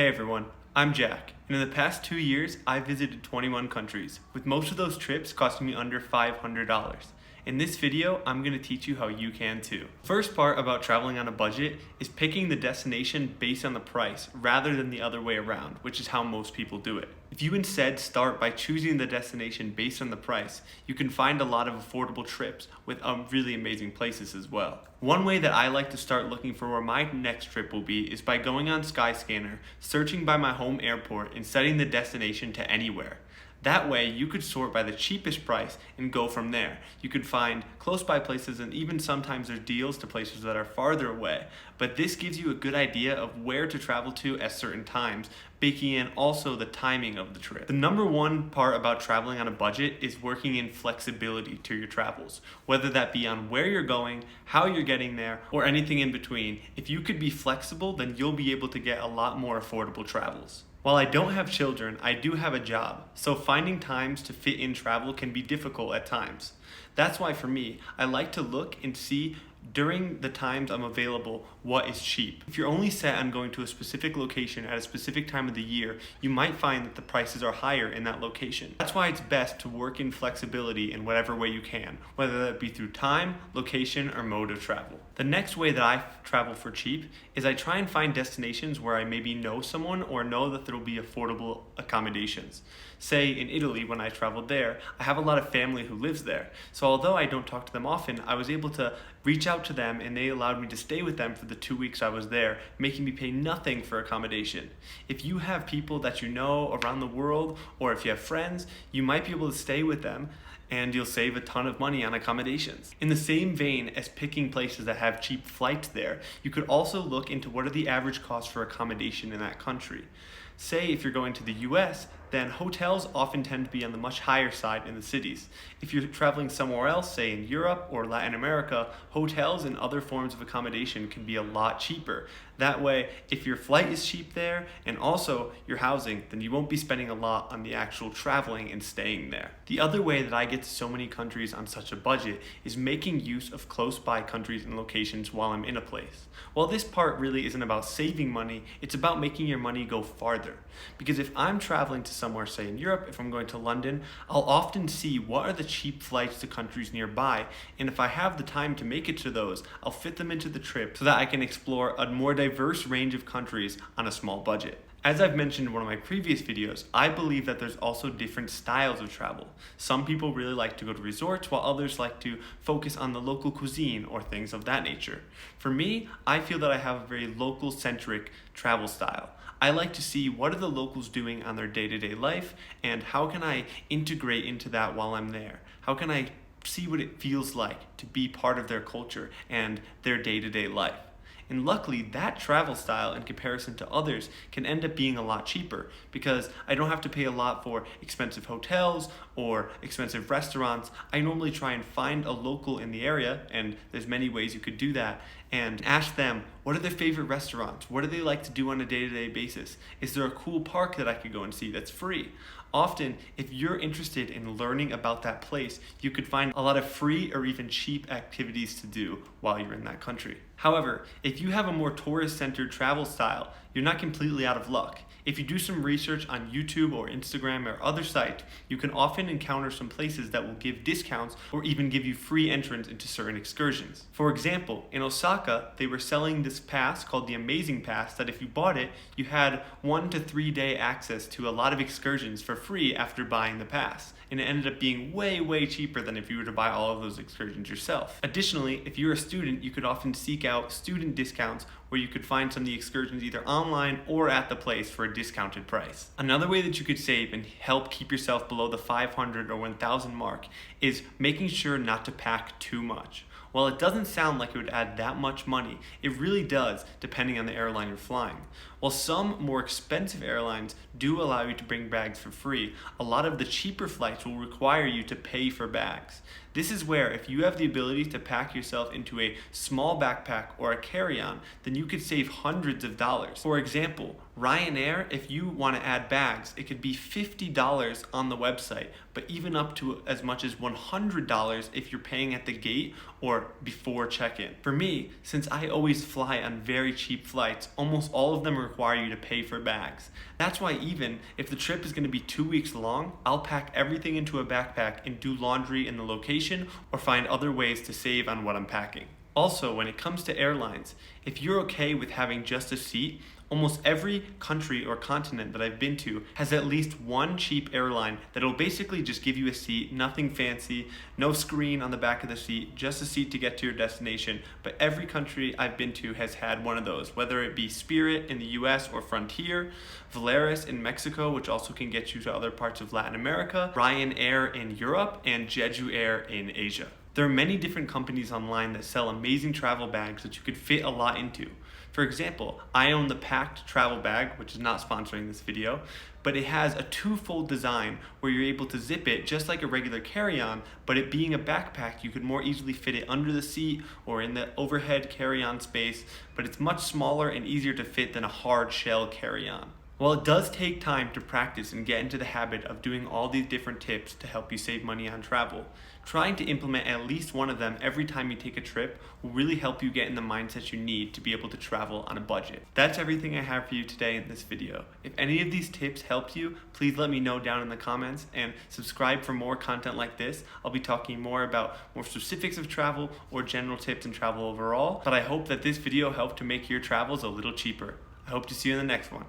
Hey everyone, I'm Jack, and in the past 2 years, I've visited 21 countries, with most of those trips costing me under $500. In this video, I'm going to teach you how you can too. First part about traveling on a budget is picking the destination based on the price rather than the other way around, which is how most people do it. If you instead start by choosing the destination based on the price, you can find a lot of affordable trips with really amazing places as well. One way that I like to start looking for where my next trip will be is by going on Skyscanner, searching by my home airport, and setting the destination to anywhere. That way, you could sort by the cheapest price and go from there. You could find close by places, and even sometimes there's deals to places that are farther away. But this gives you a good idea of where to travel to at certain times, baking in also the timing of the trip. The number one part about traveling on a budget is working in flexibility to your travels, whether that be on where you're going, how you're getting there, or anything in between. If you could be flexible, then you'll be able to get a lot more affordable travels. While I don't have children, I do have a job, so finding times to fit in travel can be difficult at times. That's why for me, I like to look and see during the times I'm available what is cheap. If you're only set on going to a specific location at a specific time of the year, you might find that the prices are higher in that location. That's why it's best to work in flexibility in whatever way you can, whether that be through time, location, or mode of travel. The next way that I travel for cheap is I try and find destinations where I maybe know someone or know that there will be affordable accommodations. Say in Italy, when I traveled there, I have a lot of family who lives there. So although I don't talk to them often, I was able to reach out to them and they allowed me to stay with them for the 2 weeks I was there, making me pay nothing for accommodation. If you have people that you know around the world, or if you have friends, you might be able to stay with them and you'll save a ton of money on accommodations. In the same vein as picking places that have cheap flights there, you could also look into what are the average costs for accommodation in that country. Say if you're going to the US, then hotels often tend to be on the much higher side in the cities. If you're traveling somewhere else, say in Europe or Latin America, hotels and other forms of accommodation can be a lot cheaper. That way, if your flight is cheap there and also your housing, then you won't be spending a lot on the actual traveling and staying there. The other way that I get to so many countries on such a budget is making use of close by countries and locations while I'm in a place. While this part really isn't about saving money, it's about making your money go farther. Because if I'm traveling to somewhere, say in Europe, if I'm going to London, I'll often see what are the cheap flights to countries nearby, and if I have the time to make it to those, I'll fit them into the trip so that I can explore a more diverse range of countries on a small budget. As I've mentioned in one of my previous videos, I believe that there's also different styles of travel. Some people really like to go to resorts, while others like to focus on the local cuisine or things of that nature. For me, I feel that I have a very local-centric travel style. I like to see what are the locals doing on their day-to-day life, and how can I integrate into that while I'm there? How can I see what it feels like to be part of their culture and their day-to-day life? And luckily, that travel style in comparison to others can end up being a lot cheaper because I don't have to pay a lot for expensive hotels or expensive restaurants. I normally try and find a local in the area, and there's many ways you could do that, and ask them, what are their favorite restaurants? What do they like to do on a day-to-day basis? Is there a cool park that I could go and see that's free? Often, if you're interested in learning about that place, you could find a lot of free or even cheap activities to do while you're in that country. However, if you have a more tourist-centered travel style, you're not completely out of luck. If you do some research on YouTube or Instagram or other sites, you can often encounter some places that will give discounts or even give you free entrance into certain excursions. For example, in Osaka, they were selling this pass called the Amazing Pass that if you bought it, you had 1 to 3 day access to a lot of excursions for free after buying the pass. And it ended up being way cheaper than if you were to buy all of those excursions yourself. Additionally, if you're a student, you could often seek out student discounts where you could find some of the excursions either online or at the place for a discounted price. Another way that you could save and help keep yourself below the 500 or 1000 mark is making sure not to pack too much. While it doesn't sound like it would add that much money, it really does depending on the airline you're flying. While some more expensive airlines do allow you to bring bags for free, a lot of the cheaper flights will require you to pay for bags. This is where if you have the ability to pack yourself into a small backpack or a carry-on, then you could save hundreds of dollars. For example, Ryanair, if you want to add bags, it could be $50 on the website, but even up to as much as $100 if you're paying at the gate or before check-in. For me, since I always fly on very cheap flights, almost all of them are require you to pay for bags. That's why even if the trip is going to be 2 weeks long, I'll pack everything into a backpack and do laundry in the location or find other ways to save on what I'm packing. Also, when it comes to airlines, if you're okay with having just a seat, almost every country or continent that I've been to has at least one cheap airline that'll basically just give you a seat, nothing fancy, no screen on the back of the seat, just a seat to get to your destination. But every country I've been to has had one of those, whether it be Spirit in the US or Frontier, Volaris in Mexico, which also can get you to other parts of Latin America, Ryanair in Europe, and Jeju Air in Asia. There are many different companies online that sell amazing travel bags that you could fit a lot into. For example, I own the Packed travel bag, which is not sponsoring this video, but it has a two-fold design where you're able to zip it just like a regular carry-on, but it being a backpack, you could more easily fit it under the seat or in the overhead carry-on space, but it's much smaller and easier to fit than a hard shell carry-on. While it does take time to practice and get into the habit of doing all these different tips to help you save money on travel, trying to implement at least one of them every time you take a trip will really help you get in the mindset you need to be able to travel on a budget. That's everything I have for you today in this video. If any of these tips helped you, please let me know down in the comments and subscribe for more content like this. I'll be talking more about more specifics of travel or general tips in travel overall, but I hope that this video helped to make your travels a little cheaper. I hope to see you in the next one.